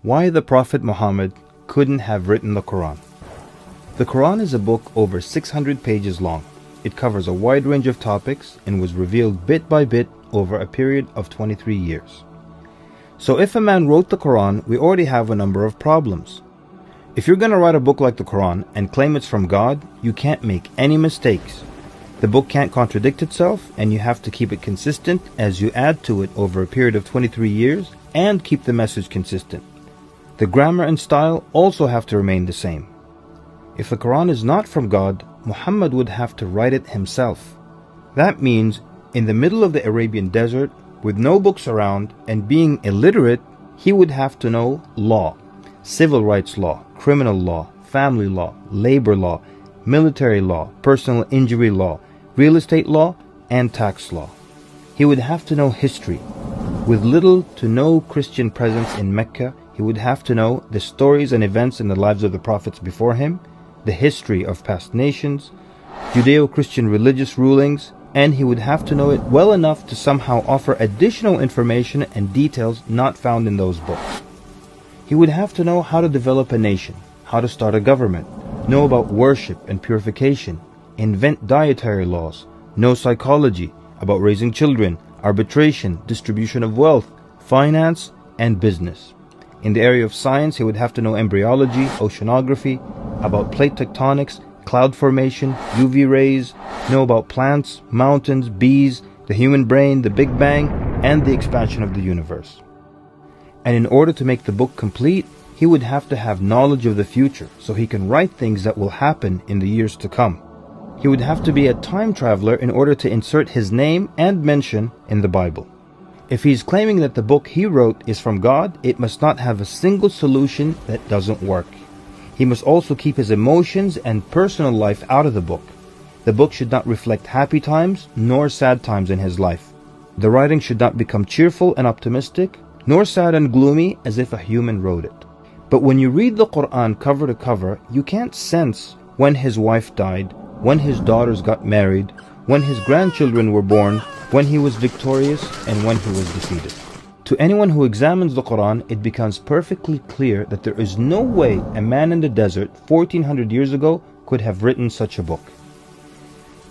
Why the Prophet Mohammed couldn't have written the Quran. The Quran is a book over 600 pages long. It covers a wide range of topics and was revealed bit by bit over a period of 23 years. So if a man wrote the Quran, we already have a number of problems. If you're going to write a book like the Quran and claim it's from God, you can't make any mistakes. The book can't contradict itself, and you have to keep it consistent as you add to it over a period of 23 years and keep the message consistent. The grammar and style also have to remain the same. If the Quran is not from God, Muhammad would have to write it himself. That means in the middle of the Arabian desert, with no books around and being illiterate, he would have to know law, civil rights law, criminal law, family law, labor law, military law, personal injury law, real estate law, and tax law. He would have to know history. With little to no Christian presence in Mecca, he would have to know the stories and events in the lives of the prophets before him, the history of past nations, Judeo-Christian religious rulings, and he would have to know it well enough to somehow offer additional information and details not found in those books. He would have to know how to develop a nation, how to start a government, know about worship and purification, invent dietary laws, know psychology, about raising children, arbitration, distribution of wealth, finance, and business. In the area of science, he would have to know embryology, oceanography, about plate tectonics, cloud formation, UV rays, know about plants, mountains, bees, the human brain, the Big Bang, and the expansion of the universe. And in order to make the book complete, he would have to have knowledge of the future so he can write things that will happen in the years to come. He would have to be a time traveler in order to insert his name and mention in the Bible. If he's claiming that the book he wrote is from God, it must not have a single solution that doesn't work. He must also keep his emotions and personal life out of the book. The book should not reflect happy times nor sad times in his life. The writing should not become cheerful and optimistic, nor sad and gloomy as if a human wrote it. But when you read the Quran cover to cover, you can't sense when his wife died, when his daughters got married, when his grandchildren were born, when he was victorious, and when he was defeated. To anyone who examines the Quran, it becomes perfectly clear that there is no way a man in the desert 1400 years ago could have written such a book.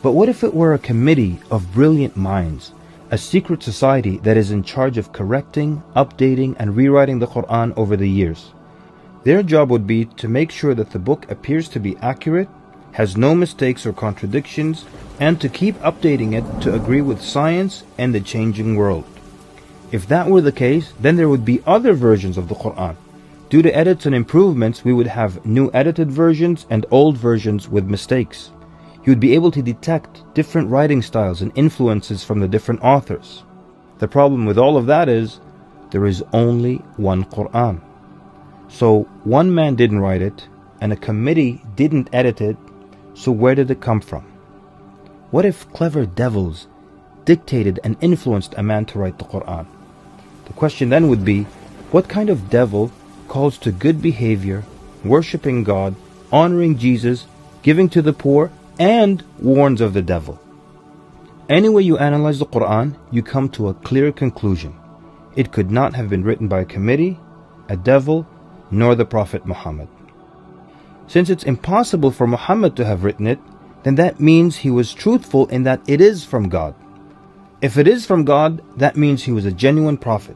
But what if it were a committee of brilliant minds, a secret society that is in charge of correcting, updating, and rewriting the Quran over the years? Their job would be to make sure that the book appears to be accurate, has no mistakes or contradictions, and to keep updating it to agree with science and the changing world. If that were the case, then there would be other versions of the Quran. Due to edits and improvements, we would have new edited versions and old versions with mistakes. You would be able to detect different writing styles and influences from the different authors. The problem with all of that is, there is only one Quran. So one man didn't write it, and a committee didn't edit it, so where did it come from? What if clever devils dictated and influenced a man to write the Quran? The question then would be, what kind of devil calls to good behavior, worshipping God, honoring Jesus, giving to the poor, and warns of the devil? Any way you analyze the Quran, you come to a clear conclusion. It could not have been written by a committee, a devil, nor the Prophet Muhammad. Since it's impossible for Muhammad to have written it, then that means he was truthful in that it is from God. If it is from God, that means he was a genuine prophet.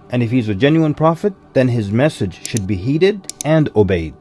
And if he's a genuine prophet, then his message should be heeded and obeyed.